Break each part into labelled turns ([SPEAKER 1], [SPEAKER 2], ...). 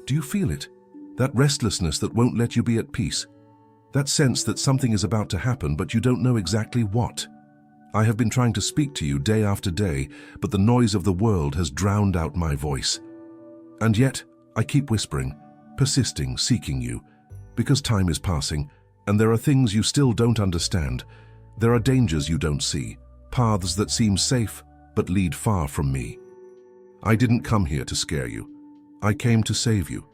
[SPEAKER 1] Do you feel it? That restlessness that won't let you be at peace? That sense that something is about to happen, but you don't know exactly what? I have been trying to speak to you day after day, but the noise of the world has drowned out my voice. And yet, I keep whispering, persisting, seeking you, because time is passing, and there are things you still don't understand. There are dangers you don't see, paths that seem safe, but lead far from me. I didn't come here to scare you. I came to save you.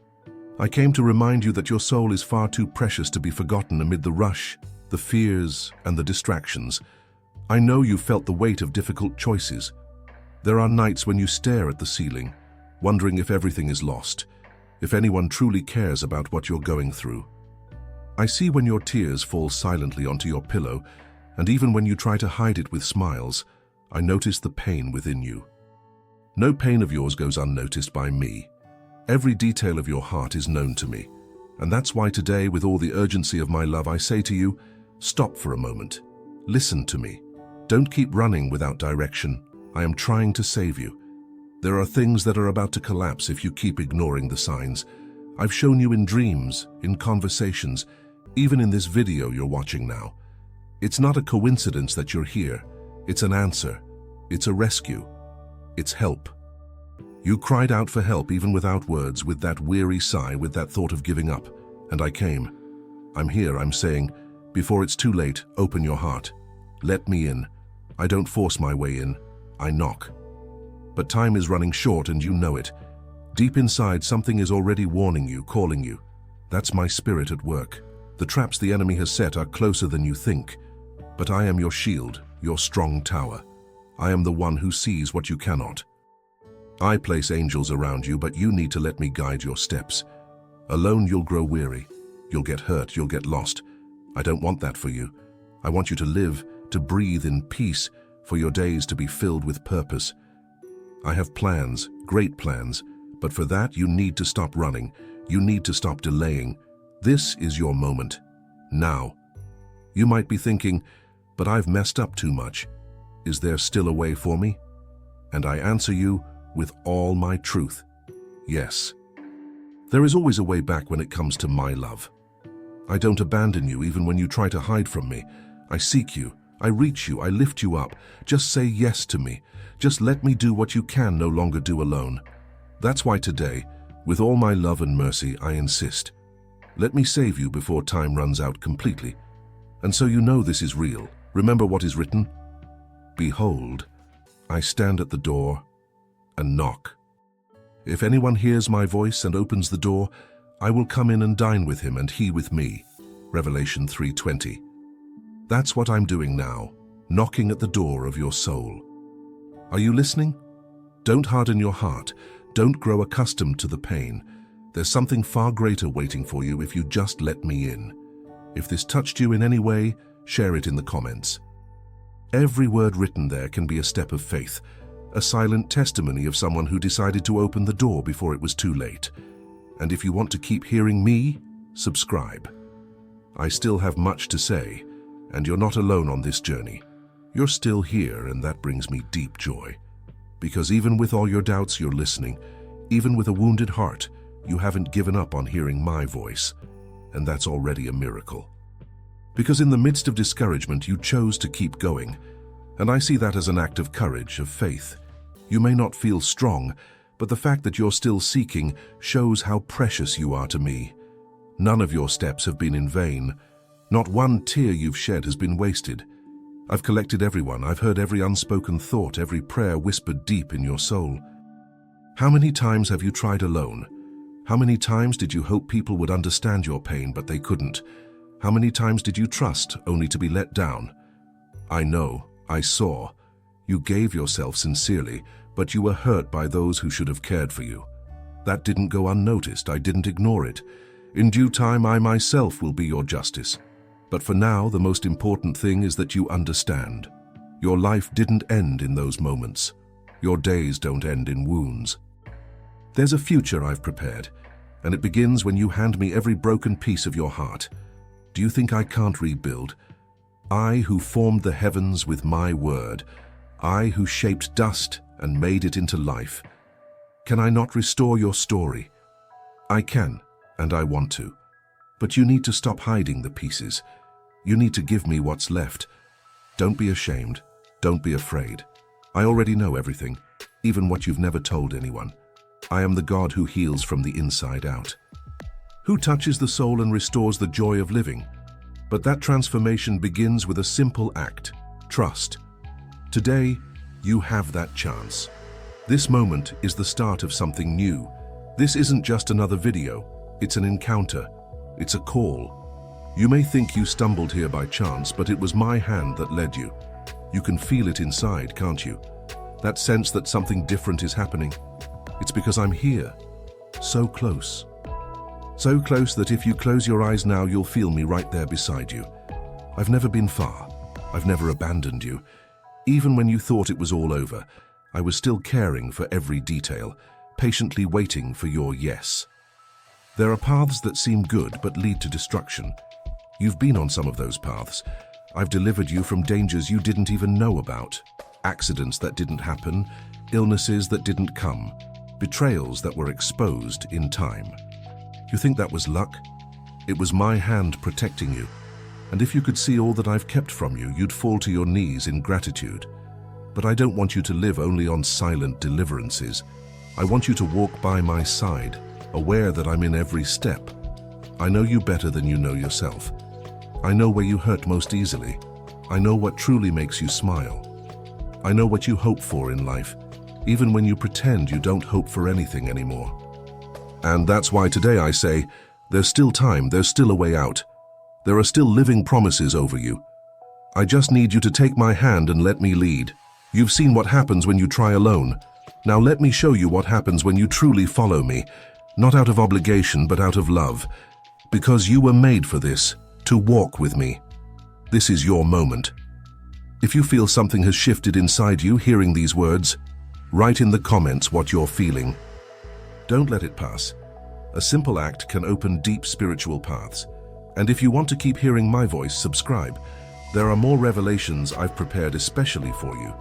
[SPEAKER 1] I came to remind you that your soul is far too precious to be forgotten amid the rush, the fears, and the distractions. I know you felt the weight of difficult choices. There are nights when you stare at the ceiling, wondering if everything is lost, if anyone truly cares about what you're going through. I see when your tears fall silently onto your pillow, and even when you try to hide it with smiles, I notice the pain within you. No pain of yours goes unnoticed by me. Every detail of your heart is known to me, and that's why today, with all the urgency of my love, I say to you, stop for a moment. Listen to me. Don't keep running without direction. I am trying to save you. There are things that are about to collapse if you keep ignoring the signs. I've shown you in dreams, in conversations, even in this video you're watching now. It's not a coincidence that you're here. It's an answer. It's a rescue. It's help. You cried out for help even without words, with that weary sigh, with that thought of giving up. And I came. I'm here, I'm saying, before it's too late, open your heart. Let me in. I don't force my way in. I knock. But time is running short and you know it. Deep inside, something is already warning you, calling you. That's my spirit at work. The traps the enemy has set are closer than you think. But I am your shield, your strong tower. I am the one who sees what you cannot. I place angels around you, but you need to let me guide your steps. Alone you'll grow weary. You'll get hurt, you'll get lost. I don't want that for you. I want you to live, to breathe in peace, for your days to be filled with purpose. I have plans, great plans, but for that you need to stop running. You need to stop delaying. This is your moment. Now. You might be thinking, but I've messed up too much. Is there still a way for me? And I answer you with all my truth. Yes. There is always a way back when it comes to my love. I don't abandon you even when you try to hide from me. I seek you. I reach you, I lift you up. Just say yes to me. Just let me do what you can no longer do alone. That's why today, with all my love and mercy, I insist. Let me save you before time runs out completely. And so you know this is real. Remember what is written? Behold, I stand at the door and knock. If anyone hears my voice and opens the door, I will come in and dine with him and he with me. Revelation 3:20. That's what I'm doing now, knocking at the door of your soul. Are you listening? Don't harden your heart. Don't grow accustomed to the pain. There's something far greater waiting for you if you just let me in. If this touched you in any way, share it in the comments. Every word written there can be a step of faith, a silent testimony of someone who decided to open the door before it was too late. And if you want to keep hearing me, subscribe. I still have much to say, and you're not alone on this journey. You're still here, and that brings me deep joy. Because even with all your doubts, you're listening. Even with a wounded heart, you haven't given up on hearing my voice. And that's already a miracle. Because in the midst of discouragement, you chose to keep going. And I see that as an act of courage, of faith. You may not feel strong, but the fact that you're still seeking shows how precious you are to me. None of your steps have been in vain. Not one tear you've shed has been wasted. I've collected everyone. I've heard every unspoken thought, every prayer whispered deep in your soul. How many times have you tried alone? How many times did you hope people would understand your pain, but they couldn't? How many times did you trust, only to be let down? I know, I saw. You gave yourself sincerely, but you were hurt by those who should have cared for you. That didn't go unnoticed. I didn't ignore it. In due time, I myself will be your justice. But for now, the most important thing is that you understand. Your life didn't end in those moments. Your days don't end in wounds. There's a future I've prepared, and it begins when you hand me every broken piece of your heart. Do you think I can't rebuild? I who formed the heavens with my word, I who shaped dust and made it into life. Can I not restore your story? I can, and I want to. But you need to stop hiding the pieces. You need to give me what's left. Don't be ashamed. Don't be afraid. I already know everything, even what you've never told anyone. I am the God who heals from the inside out, who touches the soul and restores the joy of living. But that transformation begins with a simple act: trust. Today, you have that chance. This moment is the start of something new. This isn't just another video. It's an encounter. It's a call. You may think you stumbled here by chance, but it was my hand that led you. You can feel it inside, can't you? That sense that something different is happening. It's because I'm here, so close. So close that if you close your eyes now, you'll feel me right there beside you. I've never been far. I've never abandoned you. Even when you thought it was all over, I was still caring for every detail, patiently waiting for your yes. There are paths that seem good but lead to destruction. You've been on some of those paths. I've delivered you from dangers you didn't even know about, accidents that didn't happen, illnesses that didn't come, betrayals that were exposed in time. You think that was luck? It was my hand protecting you. And if you could see all that I've kept from you, you'd fall to your knees in gratitude. But I don't want you to live only on silent deliverances. I want you to walk by my side, aware that I'm in every step. I know you better than you know yourself. I know where you hurt most easily. I know what truly makes you smile. I know what you hope for in life, even when you pretend you don't hope for anything anymore. And that's why today I say, there's still time, there's still a way out. There are still living promises over you. I just need you to take my hand and let me lead. You've seen what happens when you try alone. Now let me show you what happens when you truly follow me, not out of obligation but out of love. Because you were made for this, to walk with me. This is your moment. If you feel something has shifted inside you hearing these words, write in the comments what you're feeling. Don't let it pass. A simple act can open deep spiritual paths. And if you want to keep hearing my voice, subscribe. There are more revelations I've prepared especially for you.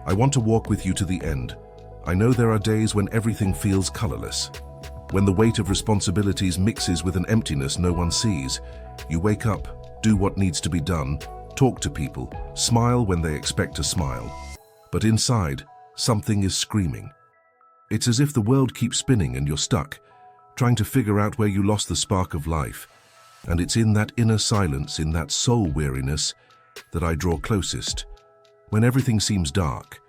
[SPEAKER 1] I want to walk with you to the end. I know there are days when everything feels colorless, when the weight of responsibilities mixes with an emptiness no one sees. You wake up, do what needs to be done, talk to people, smile when they expect a smile. But inside, something is screaming. It's as if the world keeps spinning and you're stuck, trying to figure out where you lost the spark of life. And it's in that inner silence, in that soul weariness, that I draw closest. When everything seems dark,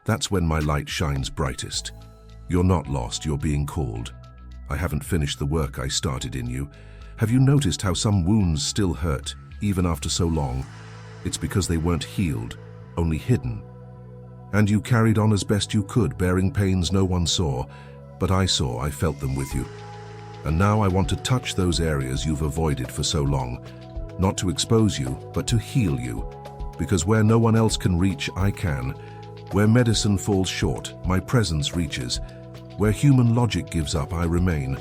[SPEAKER 1] that's when my light shines brightest. You're not lost, you're being called. I haven't finished the work I started in you. Have you noticed how some wounds still hurt, even after so long? It's because they weren't healed, only hidden. And you carried on as best you could, bearing pains no one saw, but I saw, I felt them with you. And now I want to touch those areas you've avoided for so long, not to expose you, but to heal you. Because where no one else can reach, I can. Where medicine falls short, my presence reaches. Where human logic gives up, I remain.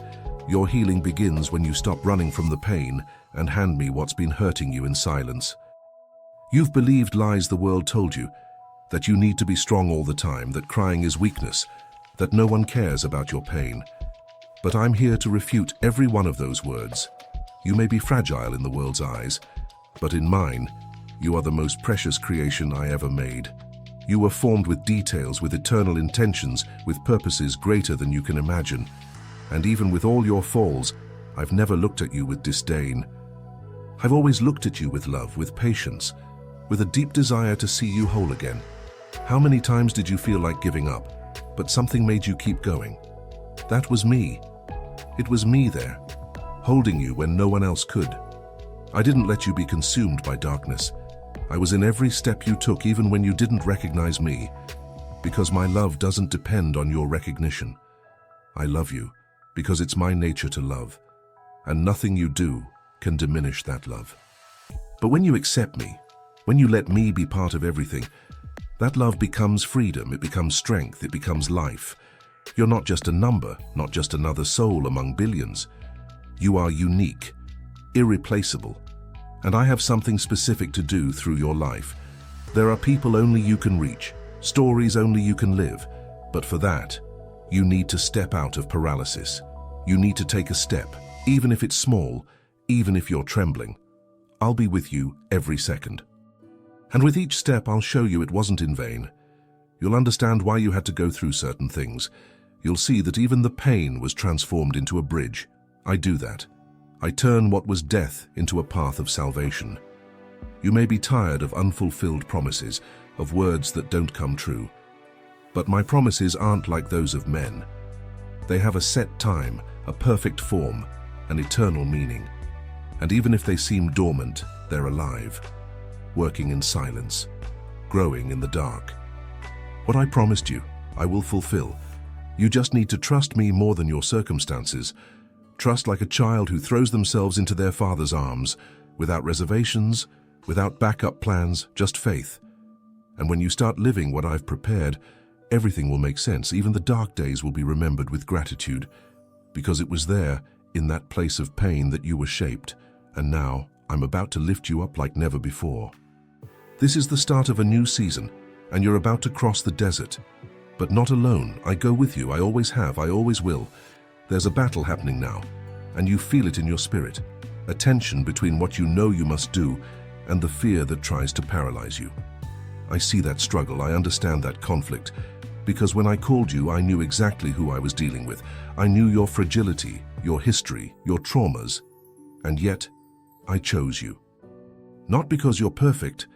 [SPEAKER 1] Your healing begins when you stop running from the pain and hand me what's been hurting you in silence. You've believed lies the world told you, that you need to be strong all the time, that crying is weakness, that no one cares about your pain. But I'm here to refute every one of those words. You may be fragile in the world's eyes, but in mine, you are the most precious creation I ever made. You were formed with details, with eternal intentions, with purposes greater than you can imagine. And even with all your falls, I've never looked at you with disdain. I've always looked at you with love, with patience, with a deep desire to see you whole again. How many times did you feel like giving up, but something made you keep going? That was me. It was me there, holding you when no one else could. I didn't let you be consumed by darkness. I was in every step you took, even when you didn't recognize me, because my love doesn't depend on your recognition. I love you because it's my nature to love, and nothing you do can diminish that love. But when you accept me, when you let me be part of everything, that love becomes freedom, it becomes strength, it becomes life. You're not just a number, not just another soul among billions. You are unique, irreplaceable, and I have something specific to do through your life. There are people only you can reach, stories only you can live, but for that, you need to step out of paralysis. You need to take a step, even if it's small, even if you're trembling. I'll be with you every second. And with each step, I'll show you it wasn't in vain. You'll understand why you had to go through certain things. You'll see that even the pain was transformed into a bridge. I do that. I turn what was death into a path of salvation. You may be tired of unfulfilled promises, of words that don't come true. But my promises aren't like those of men. They have a set time, a perfect form, an eternal meaning. And even if they seem dormant, they're alive, working in silence, growing in the dark. What I promised you, I will fulfill. You just need to trust me more than your circumstances. Trust like a child who throws themselves into their father's arms, without reservations, without backup plans, just faith. And when you start living what I've prepared, everything will make sense. Even the dark days will be remembered with gratitude, because it was there, in that place of pain, that you were shaped. And now, I'm about to lift you up like never before. This is the start of a new season, and you're about to cross the desert. But not alone. I go with you. I always have. I always will. There's a battle happening now, and you feel it in your spirit. A tension between what you know you must do and the fear that tries to paralyze you. I see that struggle. I understand that conflict. Because when I called you, I knew exactly who I was dealing with. I knew your fragility, your history, your traumas. And yet, I chose you. Not because you're perfect,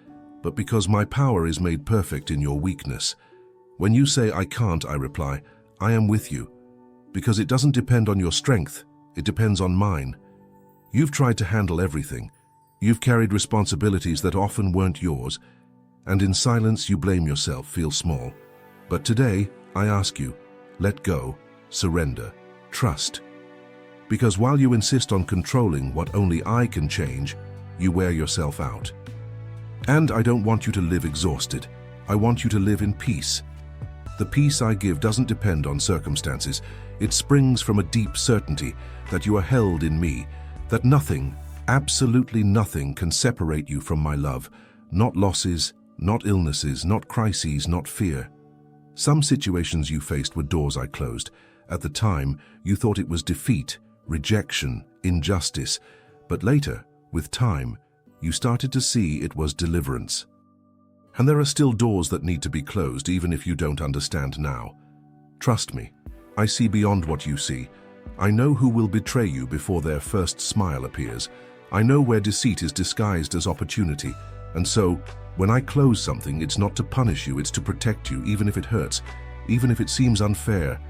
[SPEAKER 1] but because my power is made perfect in your weakness. When you say I can't, I reply, I am with you. Because it doesn't depend on your strength, it depends on mine. You've tried to handle everything. You've carried responsibilities that often weren't yours, and in silence you blame yourself, feel small. But today, I ask you, let go, surrender, trust. Because while you insist on controlling what only I can change, you wear yourself out. And I don't want you to live exhausted. I want you to live in peace. The peace I give doesn't depend on circumstances. It springs from a deep certainty that you are held in me, that nothing, absolutely nothing, can separate you from my love. Not losses, not illnesses, not crises, not fear. Some situations you faced were doors I closed. At the time, you thought it was defeat, rejection, injustice. But later, with time, you started to see it was deliverance. And there are still doors that need to be closed, even if you don't understand now. Trust me, I see beyond what you see. I know who will betray you before their first smile appears. I know where deceit is disguised as opportunity. And so, when I close something, it's not to punish you, it's to protect you, even if it hurts, even if it seems unfair.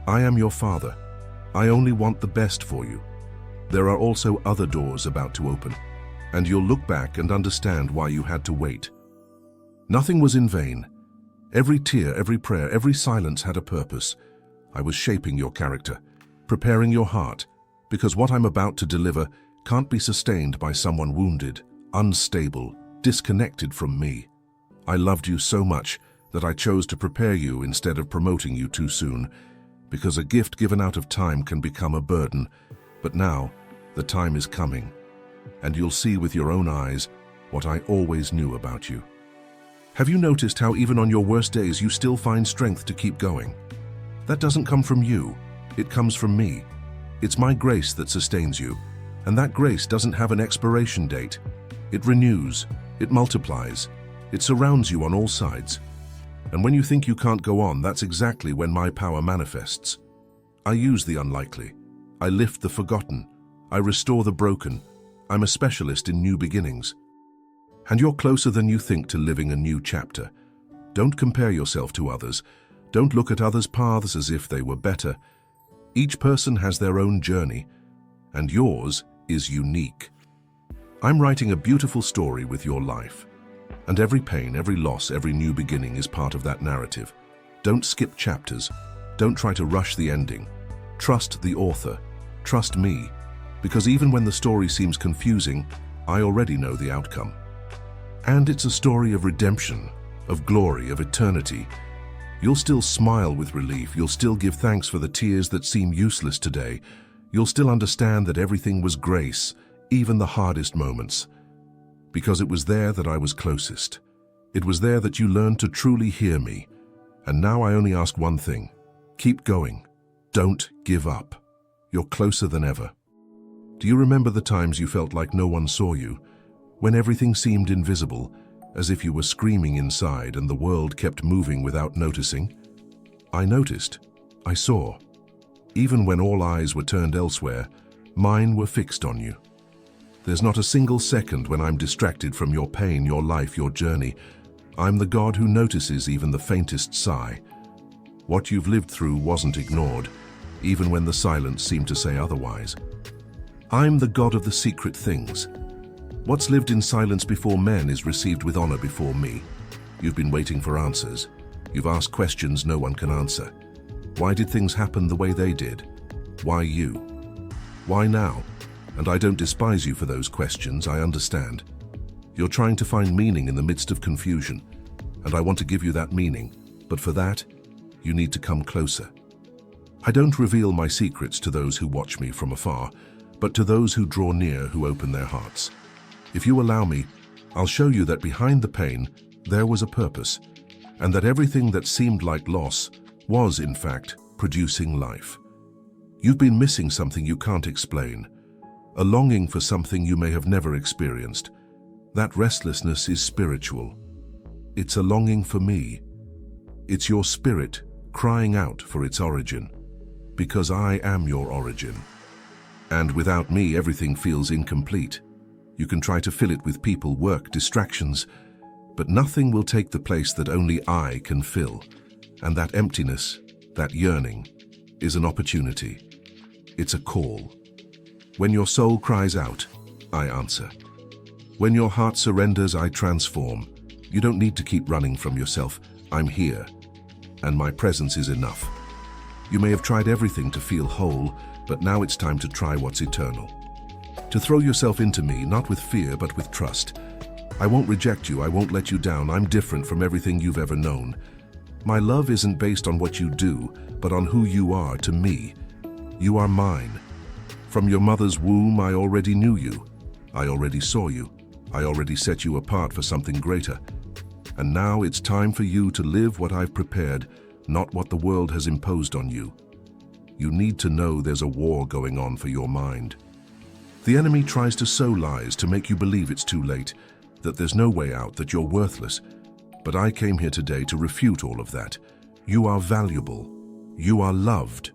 [SPEAKER 1] I am your father. I only want the best for you. There are also other doors about to open, and you'll look back and understand why you had to wait. Nothing was in vain. Every tear, every prayer, every silence had a purpose. I was shaping your character, preparing your heart, because what I'm about to deliver can't be sustained by someone wounded, unstable, disconnected from me. I loved you so much that I chose to prepare you instead of promoting you too soon, because a gift given out of time can become a burden. But now, the time is coming, and you'll see with your own eyes what I always knew about you. Have you noticed how even on your worst days you still find strength to keep going? That doesn't come from you, it comes from me. It's my grace that sustains you, and that grace doesn't have an expiration date. It renews, it multiplies, it surrounds you on all sides. And when you think you can't go on, that's exactly when my power manifests. I use the unlikely. I lift the forgotten. I restore the broken. I'm a specialist in new beginnings. And you're closer than you think to living a new chapter. Don't compare yourself to others. Don't look at others' paths as if they were better. Each person has their own journey, and yours is unique. I'm writing a beautiful story with your life. And every pain, every loss, every new beginning is part of that narrative. Don't skip chapters. Don't try to rush the ending. Trust the author. Trust me. Because even when the story seems confusing, I already know the outcome. And it's a story of redemption, of glory, of eternity. You'll still smile with relief. You'll still give thanks for the tears that seem useless today. You'll still understand that everything was grace, even the hardest moments. Because it was there that I was closest. It was there that you learned to truly hear me. And now I only ask one thing. Keep going. Don't give up. You're closer than ever. Do you remember the times you felt like no one saw you, when everything seemed invisible, as if you were screaming inside and the world kept moving without noticing? I noticed. I saw. Even when all eyes were turned elsewhere, mine were fixed on you. There's not a single second when I'm distracted from your pain, your life, your journey. I'm the God who notices even the faintest sigh. What you've lived through wasn't ignored, even when the silence seemed to say otherwise. I'm the God of the secret things. What's lived in silence before men is received with honor before me. You've been waiting for answers. You've asked questions no one can answer. Why did things happen the way they did? Why you? Why now? And I don't despise you for those questions, I understand. You're trying to find meaning in the midst of confusion, and I want to give you that meaning, but for that, you need to come closer. I don't reveal my secrets to those who watch me from afar, but to those who draw near, who open their hearts. If you allow me, I'll show you that behind the pain, there was a purpose, and that everything that seemed like loss was, in fact, producing life. You've been missing something you can't explain, a longing for something you may have never experienced. That restlessness is spiritual. It's a longing for me. It's your spirit crying out for its origin, because I am your origin. And without me, everything feels incomplete. You can try to fill it with people, work, distractions, but nothing will take the place that only I can fill. And that emptiness, that yearning, is an opportunity. It's a call. When your soul cries out, I answer. When your heart surrenders, I transform. You don't need to keep running from yourself. I'm here, and my presence is enough. You may have tried everything to feel whole, but now it's time to try what's eternal. To throw yourself into me, not with fear, but with trust. I won't reject you, I won't let you down. I'm different from everything you've ever known. My love isn't based on what you do, but on who you are to me. You are mine. From your mother's womb, I already knew you. I already saw you. I already set you apart for something greater. And now it's time for you to live what I've prepared, not what the world has imposed on you. You need to know there's a war going on for your mind. The enemy tries to sow lies to make you believe it's too late, that there's no way out, that you're worthless. But I came here today to refute all of that. You are valuable. You are loved.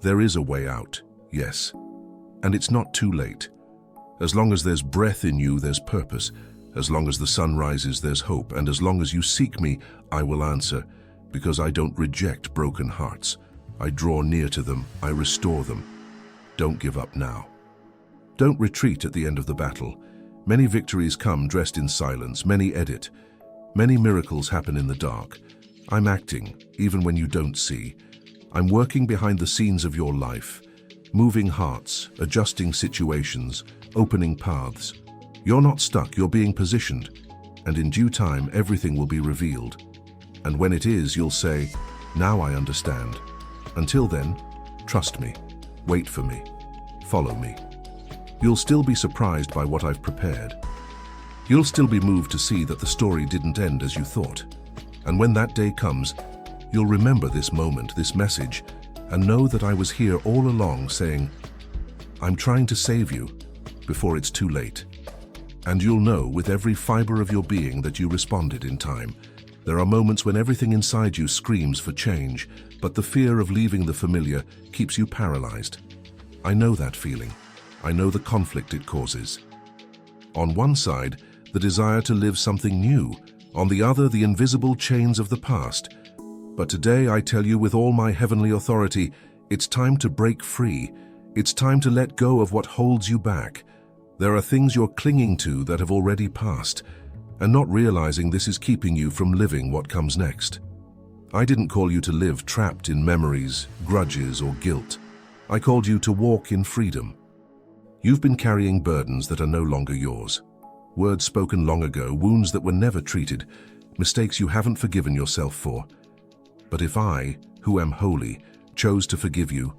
[SPEAKER 1] There is a way out, yes. And it's not too late. As long as there's breath in you, there's purpose. As long as the sun rises, there's hope. And as long as you seek me, I will answer, because I don't reject broken hearts. I draw near to them. I restore them. Don't give up now. Don't retreat at the end of the battle. Many victories come dressed in silence. Many edit. Many miracles happen in the dark. I'm acting, even when you don't see. I'm working behind the scenes of your life, moving hearts, adjusting situations, opening paths. You're not stuck, you're being positioned, and in due time, everything will be revealed. And when it is, you'll say, now I understand. Until then, trust me, wait for me, follow me. You'll still be surprised by what I've prepared. You'll still be moved to see that the story didn't end as you thought. And when that day comes, you'll remember this moment, this message, and know that I was here all along saying, I'm trying to save you before it's too late. And you'll know with every fiber of your being that you responded in time. There are moments when everything inside you screams for change, but the fear of leaving the familiar keeps you paralyzed. I know that feeling. I know the conflict it causes. On one side, the desire to live something new. On the other, the invisible chains of the past. But today I tell you with all my heavenly authority, it's time to break free. It's time to let go of what holds you back. There are things you're clinging to that have already passed, and not realizing this is keeping you from living what comes next. I didn't call you to live trapped in memories, grudges, or guilt. I called you to walk in freedom. You've been carrying burdens that are no longer yours. Words spoken long ago, wounds that were never treated, mistakes you haven't forgiven yourself for. But if I, who am holy, chose to forgive you,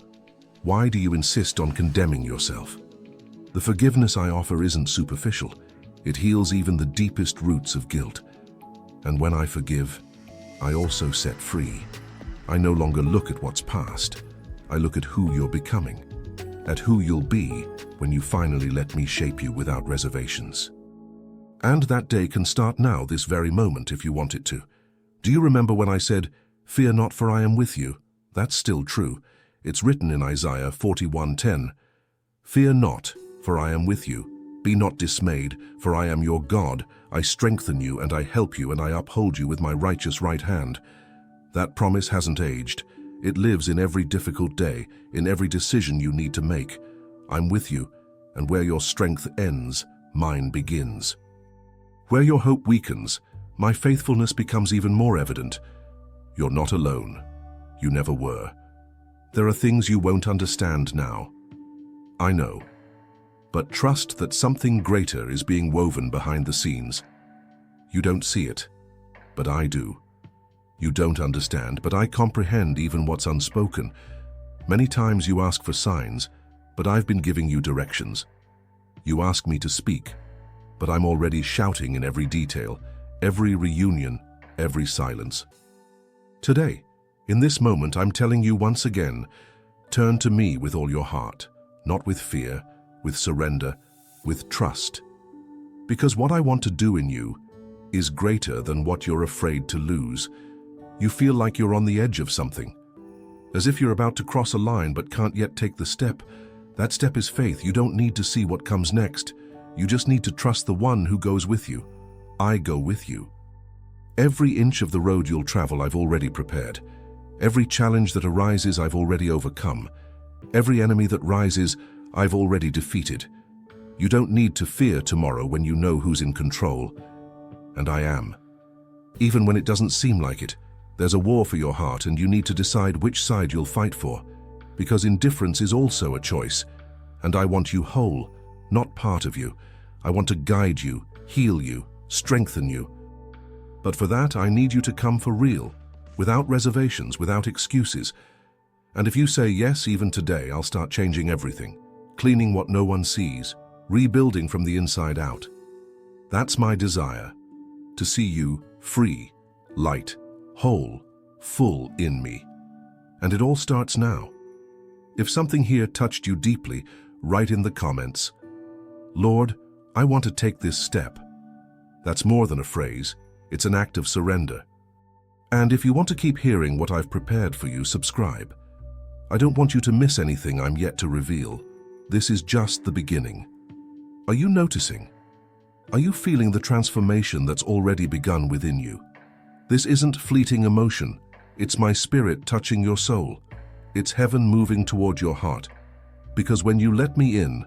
[SPEAKER 1] why do you insist on condemning yourself? The forgiveness I offer isn't superficial. It heals even the deepest roots of guilt. And when I forgive, I also set free. I no longer look at what's past. I look at who you're becoming. at who you'll be when you finally let me shape you without reservations. And that day can start now, this very moment, if you want it to. Do you remember when I said, "Fear not, for I am with you"? That's still true. It's written in Isaiah 41:10. "Fear not, for I am with you. Be not dismayed, for I am your God. I strengthen you, and I help you, and I uphold you with my righteous right hand." That promise hasn't aged. It lives in every difficult day, in every decision you need to make. I'm with you, and where your strength ends, mine begins. Where your hope weakens, my faithfulness becomes even more evident. You're not alone. You never were. There are things you won't understand now. I know. But trust that something greater is being woven behind the scenes. You don't see it, but I do. You don't understand, but I comprehend even what's unspoken. Many times you ask for signs, but I've been giving you directions. You ask me to speak, but I'm already shouting in every detail, every reunion, every silence. Today, in this moment, I'm telling you once again, turn to me with all your heart, not with fear, with surrender, with trust. Because what I want to do in you is greater than what you're afraid to lose. You feel like you're on the edge of something, as if you're about to cross a line but can't yet take the step. That step is faith. You don't need to see what comes next. You just need to trust the one who goes with you. I go with you. Every inch of the road you'll travel, I've already prepared. Every challenge that arises, I've already overcome. Every enemy that rises, I've already defeated. You don't need to fear tomorrow when you know who's in control. And I am. Even when it doesn't seem like it, there's a war for your heart, and you need to decide which side you'll fight for. Because indifference is also a choice. And I want you whole, not part of you. I want to guide you, heal you, strengthen you. But for that, I need you to come for real, without reservations, without excuses. And if you say yes, even today, I'll start changing everything, cleaning what no one sees, rebuilding from the inside out. That's my desire, to see you free, light, whole, full in me. And it all starts now. If something here touched you deeply, write in the comments, "Lord, I want to take this step." That's more than a phrase, it's an act of surrender. And if you want to keep hearing what I've prepared for you, subscribe. I don't want you to miss anything I'm yet to reveal. This is just the beginning. Are you noticing? Are you feeling the transformation that's already begun within you? This isn't fleeting emotion. It's my spirit touching your soul. It's heaven moving toward your heart. Because when you let me in,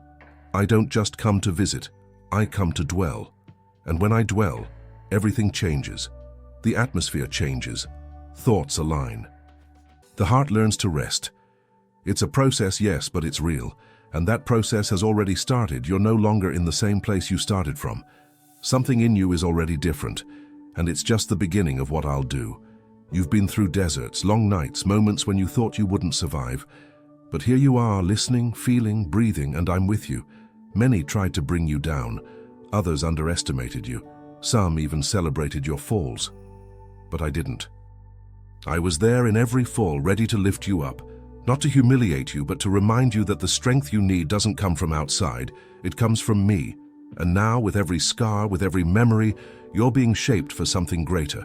[SPEAKER 1] I don't just come to visit, I come to dwell. And when I dwell, everything changes. The atmosphere changes. Thoughts align. The heart learns to rest. It's a process, yes, but it's real. And that process has already started. You're no longer in the same place you started from. Something in you is already different. And it's just the beginning of what I'll do. You've been through deserts, long nights, moments when you thought you wouldn't survive. But here you are, listening, feeling, breathing, and I'm with you. Many tried to bring you down. Others underestimated you. Some even celebrated your falls. But I didn't. I was there in every fall, ready to lift you up. Not to humiliate you, but to remind you that the strength you need doesn't come from outside. It comes from me. And now, with every scar, with every memory, you're being shaped for something greater.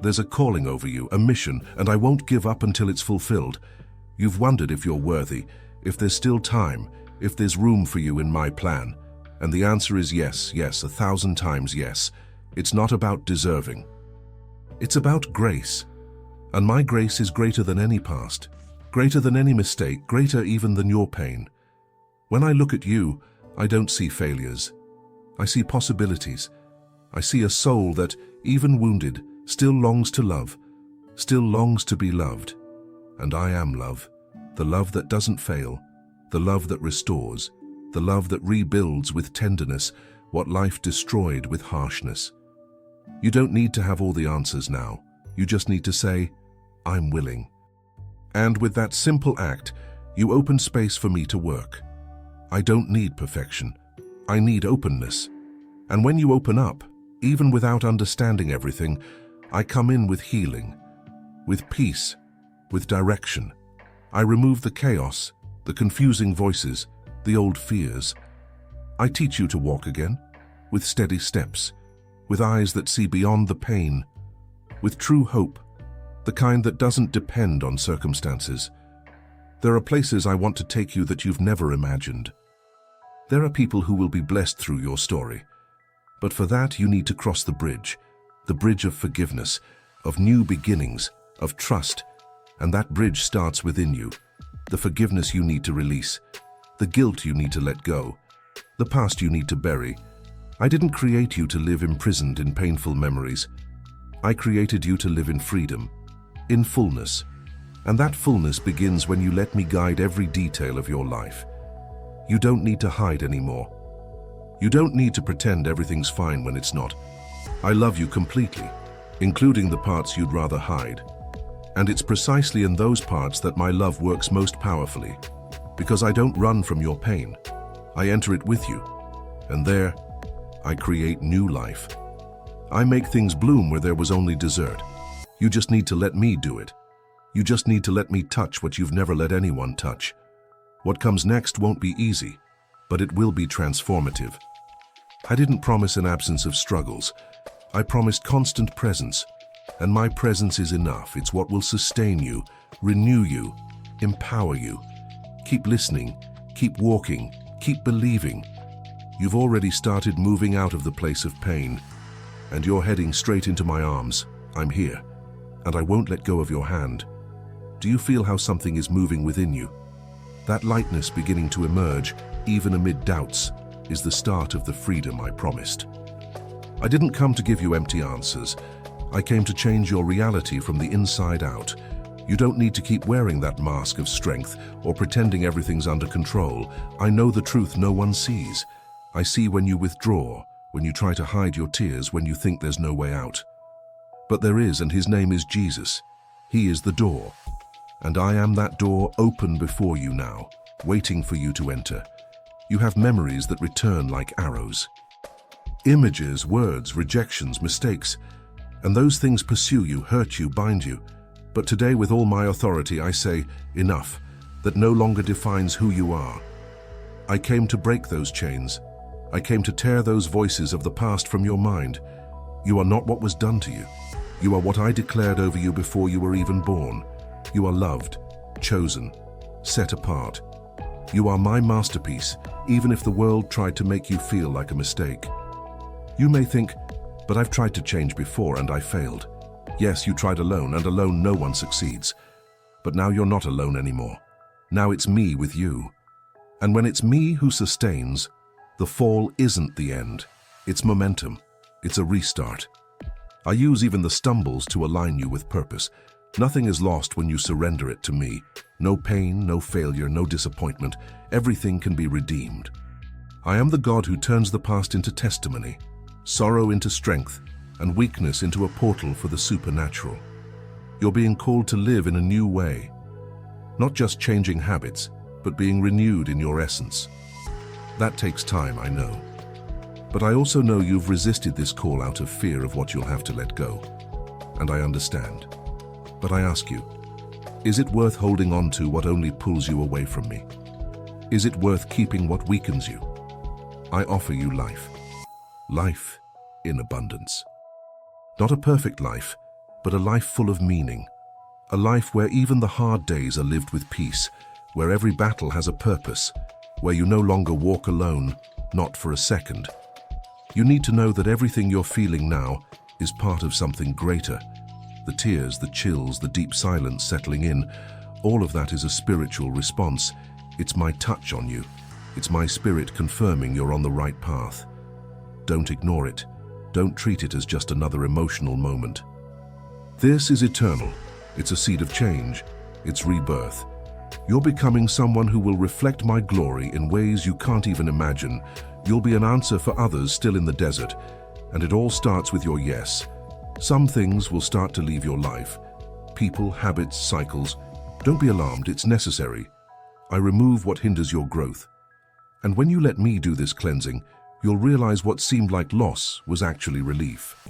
[SPEAKER 1] There's a calling over you, a mission, and I won't give up until it's fulfilled. You've wondered if you're worthy, if there's still time, if there's room for you in my plan. And the answer is yes, yes, 1,000 times yes. It's not about deserving. It's about grace. And my grace is greater than any past, greater than any mistake, greater even than your pain. When I look at you, I don't see failures. I see possibilities. I see a soul that, even wounded, still longs to love, still longs to be loved. And I am love, the love that doesn't fail, the love that restores, the love that rebuilds with tenderness what life destroyed with harshness. You don't need to have all the answers now. You just need to say, I'm willing. And with that simple act, you open space for me to work. I don't need perfection. I need openness. And when you open up, even without understanding everything, I come in with healing, with peace, with direction. I remove the chaos, the confusing voices, the old fears. I teach you to walk again, with steady steps, with eyes that see beyond the pain, with true hope, the kind that doesn't depend on circumstances. There are places I want to take you that you've never imagined. There are people who will be blessed through your story. But for that, you need to cross the bridge of forgiveness, of new beginnings, of trust. And that bridge starts within you. The forgiveness you need to release, the guilt you need to let go, the past you need to bury. I didn't create you to live imprisoned in painful memories. I created you to live in freedom, in fullness. And that fullness begins when you let me guide every detail of your life. You don't need to hide anymore. You don't need to pretend everything's fine when it's not. I love you completely, including the parts you'd rather hide. And it's precisely in those parts that my love works most powerfully, because I don't run from your pain. I enter it with you, and there, I create new life. I make things bloom where there was only desert. You just need to let me do it. You just need to let me touch what you've never let anyone touch. What comes next won't be easy, but it will be transformative. I didn't promise an absence of struggles. I promised constant presence. And my presence is enough. It's what will sustain you, renew you, empower you. Keep listening, keep walking, keep believing. You've already started moving out of the place of pain, and you're heading straight into my arms. I'm here, and I won't let go of your hand. Do you feel how something is moving within you? That lightness beginning to emerge, even amid doubts, is the start of the freedom I promised. I didn't come to give you empty answers. I came to change your reality from the inside out. You don't need to keep wearing that mask of strength or pretending everything's under control. I know the truth no one sees. I see when you withdraw, when you try to hide your tears, when you think there's no way out. But there is, and his name is Jesus. He is the door. And I am that door open before you now, waiting for you to enter. You have memories that return like arrows. Images, words, rejections, mistakes. And those things pursue you, hurt you, bind you. But today, with all my authority, I say, enough. That no longer defines who you are. I came to break those chains. I came to tear those voices of the past from your mind. You are not what was done to you. You are what I declared over you before you were even born. You are loved, chosen, set apart. You are my masterpiece, even if the world tried to make you feel like a mistake. You may think, but I've tried to change before and I failed. Yes, you tried alone, and alone no one succeeds. But now you're not alone anymore. Now it's me with you. And when it's me who sustains, the fall isn't the end. It's momentum. It's a restart. I use even the stumbles to align you with purpose. Nothing is lost when you surrender it to me. No pain, no failure, no disappointment. Everything can be redeemed. I am the God who turns the past into testimony, sorrow into strength, and weakness into a portal for the supernatural. You're being called to live in a new way. Not just changing habits, but being renewed in your essence. That takes time, I know. But I also know you've resisted this call out of fear of what you'll have to let go. And I understand. But I ask you, is it worth holding on to what only pulls you away from me? Is it worth keeping what weakens you? I offer you life. Life in abundance. Not a perfect life, but a life full of meaning. A life where even the hard days are lived with peace, where every battle has a purpose, where you no longer walk alone, not for a second. You need to know that everything you're feeling now is part of something greater. The tears, the chills, the deep silence settling in, all of that is a spiritual response. It's my touch on you. It's my spirit confirming you're on the right path. Don't ignore it. Don't treat it as just another emotional moment. This is eternal. It's a seed of change. It's rebirth. You're becoming someone who will reflect my glory in ways you can't even imagine. You'll be an answer for others still in the desert. And it all starts with your yes. Some things will start to leave your life. People, habits, cycles. Don't be alarmed, it's necessary. I remove what hinders your growth. And when you let me do this cleansing, you'll realize what seemed like loss was actually relief.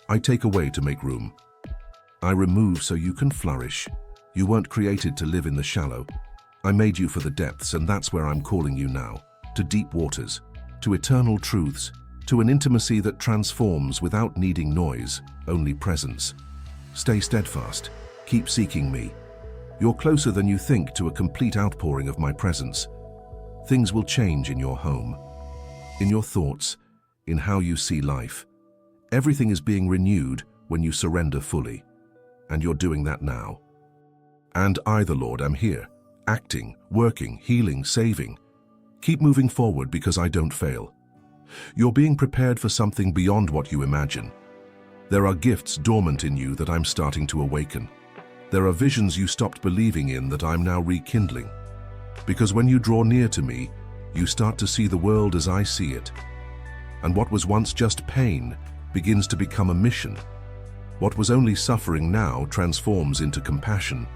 [SPEAKER 1] I take away to make room. I remove so you can flourish. You weren't created to live in the shallow. I made you for the depths, and that's where I'm calling you now. To deep waters, to eternal truths, to an intimacy that transforms without needing noise, only presence. Stay steadfast. Keep seeking me. You're closer than you think to a complete outpouring of my presence. Things will change in your home, in your thoughts, in how you see life. Everything is being renewed when you surrender fully. And you're doing that now. And I, the Lord, am here, acting, working, healing, saving. Keep moving forward because I don't fail. You're being prepared for something beyond what you imagine. There are gifts dormant in you that I'm starting to awaken. There are visions you stopped believing in that I'm now rekindling. Because when you draw near to me, you start to see the world as I see it. And what was once just pain begins to become a mission. What was only suffering now transforms into compassion.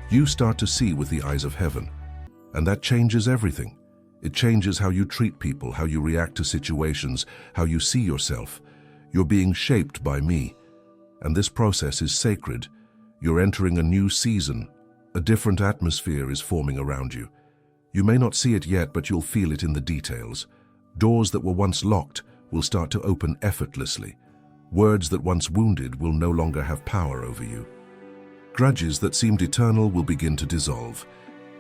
[SPEAKER 1] You start to see with the eyes of heaven, and that changes everything. It changes how you treat people, how you react to situations, how you see yourself. You're being shaped by me, and this process is sacred. You're entering a new season. A different atmosphere is forming around you. You may not see it yet, but you'll feel it in the details. Doors that were once locked will start to open effortlessly. Words that once wounded will no longer have power over you. Grudges that seemed eternal will begin to dissolve.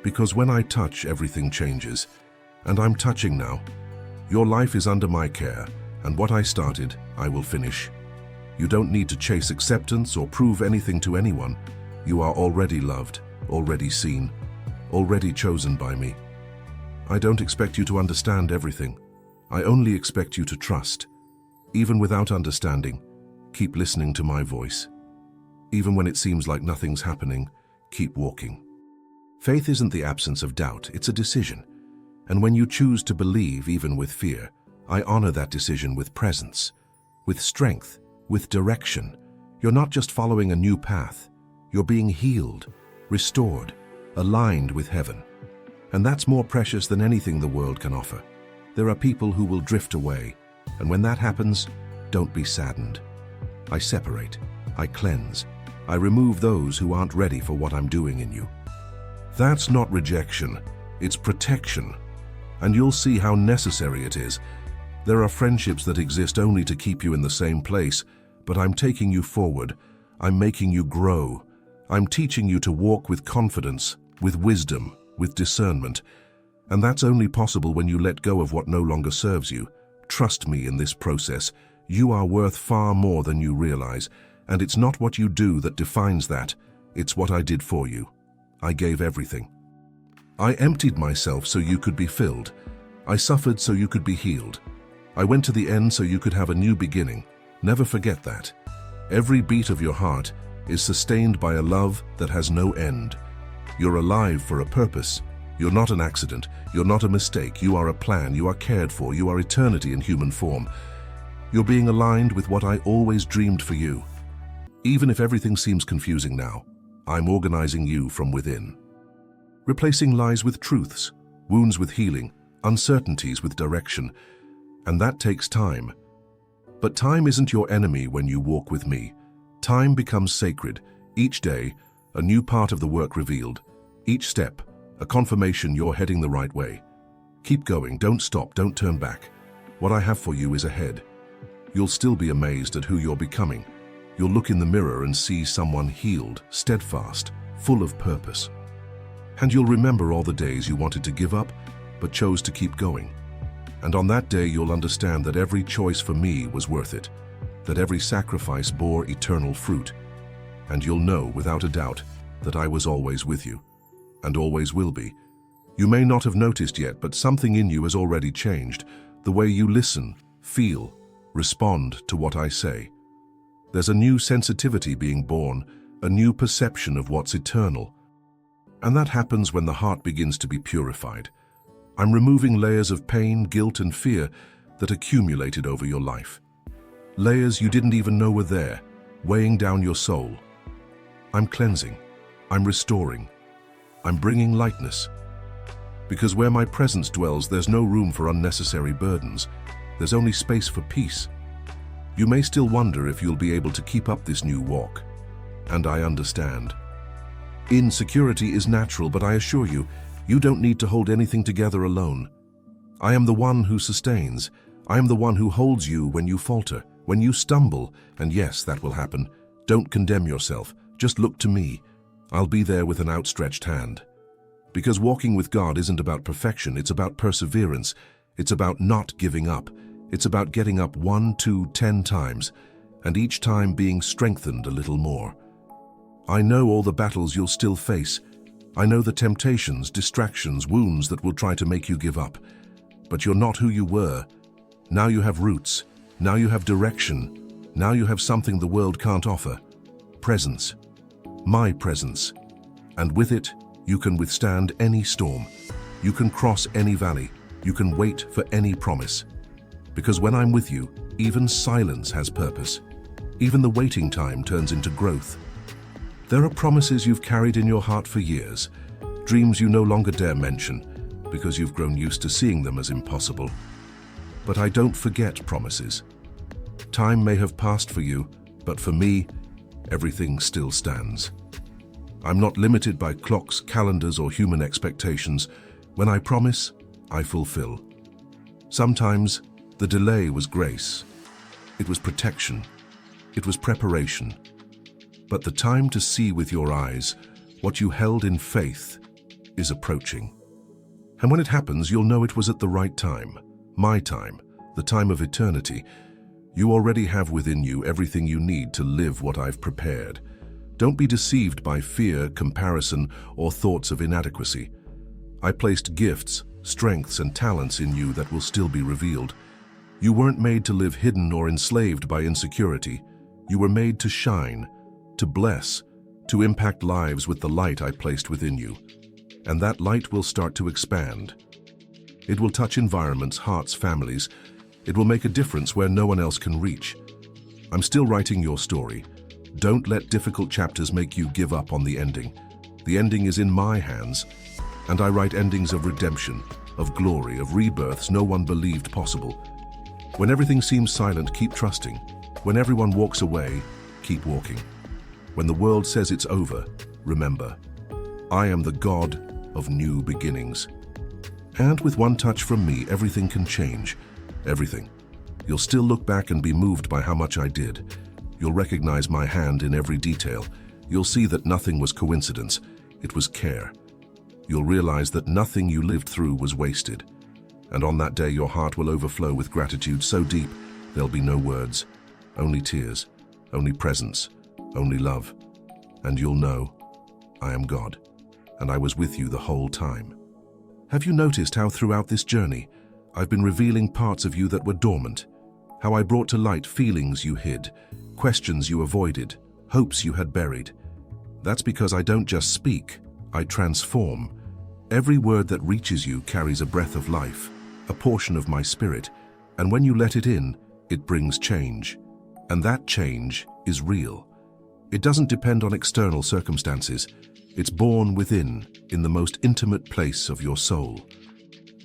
[SPEAKER 1] Because when I touch, everything changes. And I'm touching now. Your life is under my care, and what I started, I will finish. You don't need to chase acceptance or prove anything to anyone. You are already loved, already seen, already chosen by me. I don't expect you to understand everything. I only expect you to trust. Even without understanding, keep listening to my voice. Even when it seems like nothing's happening, keep walking. Faith isn't the absence of doubt, it's a decision. And when you choose to believe, even with fear, I honor that decision with presence, with strength, with direction. You're not just following a new path. You're being healed, restored, aligned with heaven. And that's more precious than anything the world can offer. There are people who will drift away, and when that happens, don't be saddened. I separate, I cleanse, I remove those who aren't ready for what I'm doing in you. That's not rejection, it's protection. And you'll see how necessary it is. There are friendships that exist only to keep you in the same place, but I'm taking you forward. I'm making you grow. I'm teaching you to walk with confidence, with wisdom, with discernment. And that's only possible when you let go of what no longer serves you. Trust me in this process. You are worth far more than you realize, and it's not what you do that defines that. It's what I did for you. I gave everything. I emptied myself so you could be filled. I suffered so you could be healed. I went to the end so you could have a new beginning. Never forget that. Every beat of your heart is sustained by a love that has no end. You're alive for a purpose. You're not an accident. You're not a mistake. You are a plan. You are cared for. You are eternity in human form. You're being aligned with what I always dreamed for you. Even if everything seems confusing now, I'm organizing you from within. Replacing lies with truths, wounds with healing, uncertainties with direction. And that takes time. But time isn't your enemy when you walk with me. Time becomes sacred. Each day, a new part of the work revealed. Each step, a confirmation you're heading the right way. Keep going, don't stop, don't turn back. What I have for you is ahead. You'll still be amazed at who you're becoming. You'll look in the mirror and see someone healed, steadfast, full of purpose. And you'll remember all the days you wanted to give up, but chose to keep going. And on that day, you'll understand that every choice for me was worth it, that every sacrifice bore eternal fruit. And you'll know, without a doubt, that I was always with you, and always will be. You may not have noticed yet, but something in you has already changed. The way you listen, feel, respond to what I say. There's a new sensitivity being born, a new perception of what's eternal. And that happens when the heart begins to be purified. I'm removing layers of pain, guilt, and fear that accumulated over your life. Layers you didn't even know were there, weighing down your soul. I'm cleansing. I'm restoring. I'm bringing lightness. Because where my presence dwells, there's no room for unnecessary burdens. There's only space for peace. You may still wonder if you'll be able to keep up this new walk. And I understand. Insecurity is natural, but I assure you, you don't need to hold anything together alone. I am the one who sustains. I am the one who holds you when you falter, when you stumble, and yes, that will happen. Don't condemn yourself. Just look to me. I'll be there with an outstretched hand. Because walking with God isn't about perfection, it's about perseverance. It's about not giving up. It's about getting up 1, 2, 10 times, and each time being strengthened a little more. I know all the battles you'll still face. I know the temptations, distractions, wounds that will try to make you give up. But you're not who you were. Now you have roots. Now you have direction. Now you have something the world can't offer. Presence. My presence. And with it, you can withstand any storm. You can cross any valley. You can wait for any promise. Because when I'm with you, even silence has purpose. Even the waiting time turns into growth. There are promises you've carried in your heart for years, dreams you no longer dare mention, because you've grown used to seeing them as impossible. But I don't forget promises. Time may have passed for you, but for me, everything still stands. I'm not limited by clocks, calendars, or human expectations. When I promise, I fulfill. Sometimes, the delay was grace. It was protection. It was preparation. But the time to see with your eyes what you held in faith is approaching. And when it happens, you'll know it was at the right time, my time, the time of eternity. You already have within you everything you need to live what I've prepared. Don't be deceived by fear, comparison, or thoughts of inadequacy. I placed gifts, strengths, and talents in you that will still be revealed. You weren't made to live hidden or enslaved by insecurity. You were made to shine, to bless, to impact lives with the light I placed within you. And that light will start to expand. It will touch environments, hearts, families. It will make a difference where no one else can reach. I'm still writing your story. Don't let difficult chapters make you give up on the ending. The ending is in my hands, and I write endings of redemption, of glory, of rebirths no one believed possible. When everything seems silent, keep trusting. When everyone walks away, keep walking. When the world says it's over, remember, I am the God of new beginnings. And with one touch from me, everything can change. Everything. You'll still look back and be moved by how much I did. You'll recognize my hand in every detail. You'll see that nothing was coincidence. It was care. You'll realize that nothing you lived through was wasted. And on that day, your heart will overflow with gratitude so deep, there'll be no words, only tears, only presence, only love. And you'll know, I am God, and I was with you the whole time. Have you noticed how throughout this journey, I've been revealing parts of you that were dormant? How I brought to light feelings you hid, questions you avoided, hopes you had buried. That's because I don't just speak, I transform. Every word that reaches you carries a breath of life, a portion of my spirit, and when you let it in, it brings change. And that change is real. It doesn't depend on external circumstances. It's born within, in the most intimate place of your soul.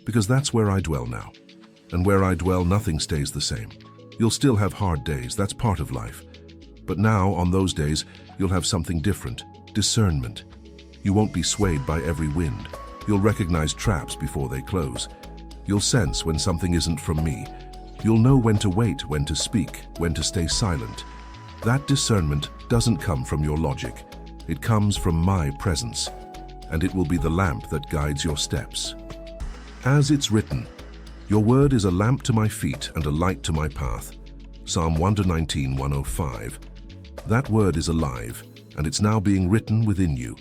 [SPEAKER 1] Because that's where I dwell now. And where I dwell, nothing stays the same. You'll still have hard days, that's part of life. But now, on those days, you'll have something different, discernment. You won't be swayed by every wind. You'll recognize traps before they close. You'll sense when something isn't from me. You'll know when to wait, when to speak, when to stay silent. That discernment doesn't come from your logic. It comes from my presence, and it will be the lamp that guides your steps. As it's written, your word is a lamp to my feet and a light to my path. Psalm 119:105. That word is alive, and it's now being written within you.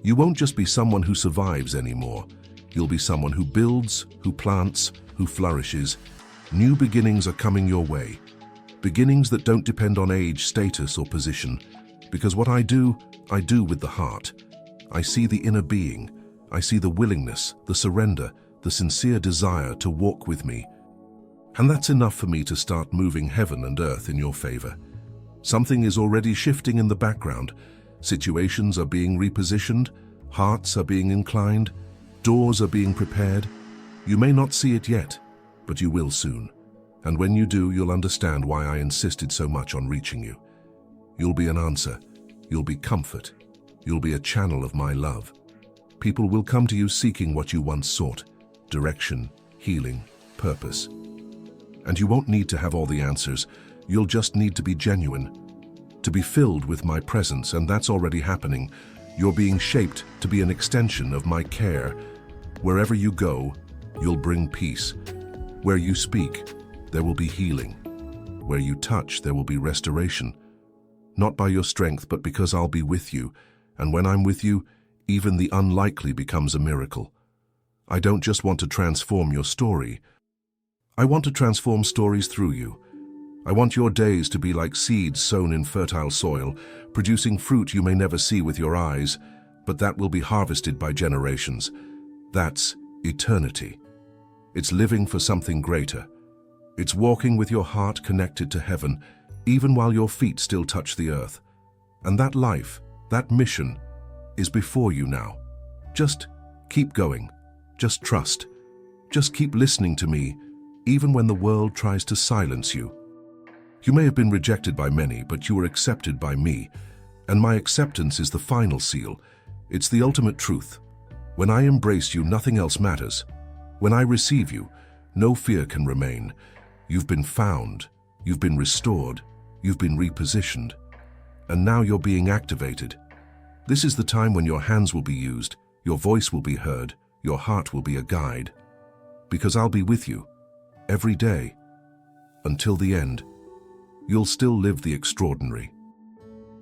[SPEAKER 1] You won't just be someone who survives anymore. You'll be someone who builds, who plants, who flourishes. New beginnings are coming your way. Beginnings that don't depend on age, status, or position. Because what I do with the heart. I see the inner being. I see the willingness, the surrender, the sincere desire to walk with me. And that's enough for me to start moving heaven and earth in your favor. Something is already shifting in the background. Situations are being repositioned, hearts are being inclined, doors are being prepared. You may not see it yet, but you will soon. And when you do, you'll understand why I insisted so much on reaching you. You'll be an answer. You'll be comfort. You'll be a channel of my love. People will come to you seeking what you once sought: direction, healing, purpose. And you won't need to have all the answers. You'll just need to be genuine, to be filled with my presence, and that's already happening. You're being shaped to be an extension of my care. Wherever you go, you'll bring peace. Where you speak, there will be healing. Where you touch, there will be restoration. Not by your strength, but because I'll be with you. And when I'm with you, even the unlikely becomes a miracle. I don't just want to transform your story. I want to transform stories through you. I want your days to be like seeds sown in fertile soil, producing fruit you may never see with your eyes, but that will be harvested by generations. That's eternity. It's living for something greater. It's walking with your heart connected to heaven, even while your feet still touch the earth. And that life, that mission, is before you now. Just keep going. Just trust. Just keep listening to me, even when the world tries to silence you. You may have been rejected by many, but you were accepted by me, and my acceptance is the final seal. It's the ultimate truth. When I embrace you, nothing else matters. When I receive you, no fear can remain. You've been found, you've been restored, you've been repositioned, and now you're being activated. This is the time when your hands will be used, your voice will be heard, your heart will be a guide. Because I'll be with you, every day, until the end. You'll still live the extraordinary.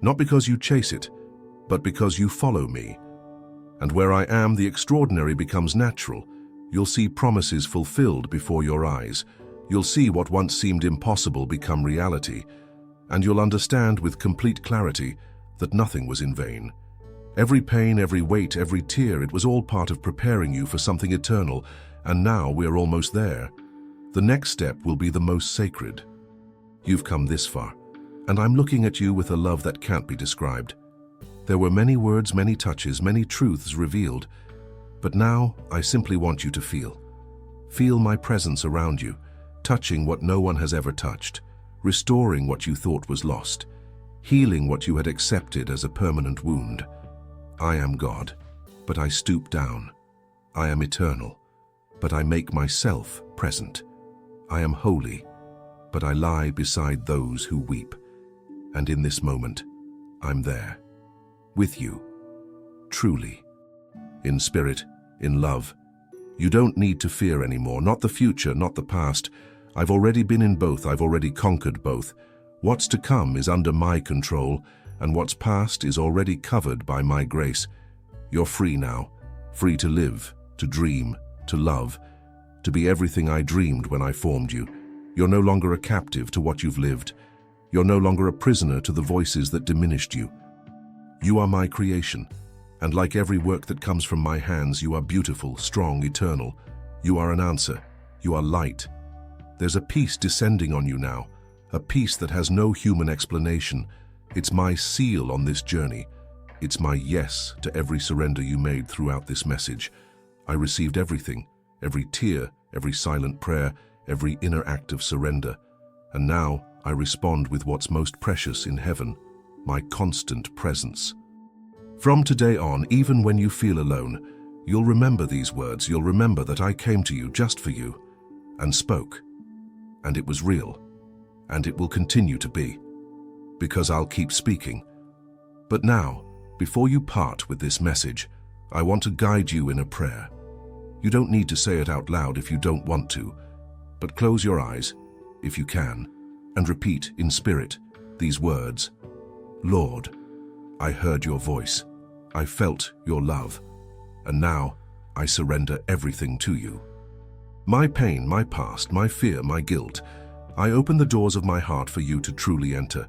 [SPEAKER 1] Not because you chase it, but because you follow me. And where I am, the extraordinary becomes natural. You'll see promises fulfilled before your eyes. You'll see what once seemed impossible become reality. And you'll understand with complete clarity that nothing was in vain. Every pain, every weight, every tear, it was all part of preparing you for something eternal. And now we're almost there. The next step will be the most sacred. You've come this far, and I'm looking at you with a love that can't be described. There were many words, many touches, many truths revealed, but now I simply want you to feel. Feel my presence around you, touching what no one has ever touched, restoring what you thought was lost, healing what you had accepted as a permanent wound. I am God, but I stoop down. I am eternal, but I make myself present. I am holy, but I lie beside those who weep. And in this moment, I'm there, with you, truly, in spirit, in love. You don't need to fear anymore, not the future, not the past. I've already been in both, I've already conquered both. What's to come is under my control, and what's past is already covered by my grace. You're free now, free to live, to dream, to love, to be everything I dreamed when I formed you. You're no longer a captive to what you've lived. You're no longer a prisoner to the voices that diminished you. You are my creation, and like every work that comes from my hands, you are beautiful, strong, eternal. You are an answer. You are light. There's a peace descending on you now, a peace that has no human explanation. It's my seal on this journey. It's my yes to every surrender you made throughout this message. I received everything, every tear, every silent prayer, every inner act of surrender. And now I respond with what's most precious in heaven, my constant presence. From today on, even when you feel alone, you'll remember these words. You'll remember that I came to you just for you and spoke. And it was real. And it will continue to be, because I'll keep speaking. But now, before you part with this message, I want to guide you in a prayer. You don't need to say it out loud if you don't want to, but close your eyes, if you can, and repeat in spirit these words. Lord, I heard your voice. I felt your love. And now I surrender everything to you. My pain, my past, my fear, my guilt, I open the doors of my heart for you to truly enter.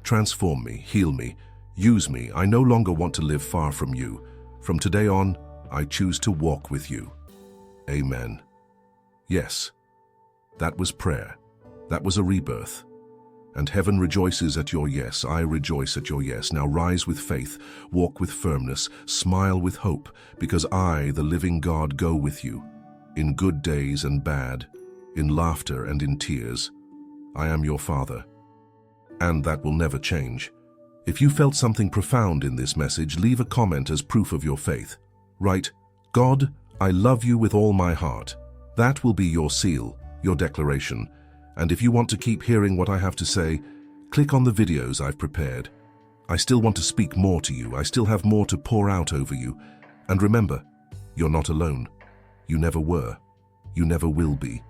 [SPEAKER 1] Transform me, heal me, use me. I no longer want to live far from you. From today on, I choose to walk with you. Amen. Yes, that was prayer. That was a rebirth. And heaven rejoices at your yes. I rejoice at your yes. Now rise with faith, walk with firmness, smile with hope, because I, the living God, go with you. In good days and bad, in laughter and in tears. I am your Father. And that will never change. If you felt something profound in this message, leave a comment as proof of your faith. Write, "God, I love you with all my heart." That will be your seal, your declaration. And if you want to keep hearing what I have to say, click on the videos I've prepared. I still want to speak more to you. I still have more to pour out over you. And remember, you're not alone. You never were. You never will be.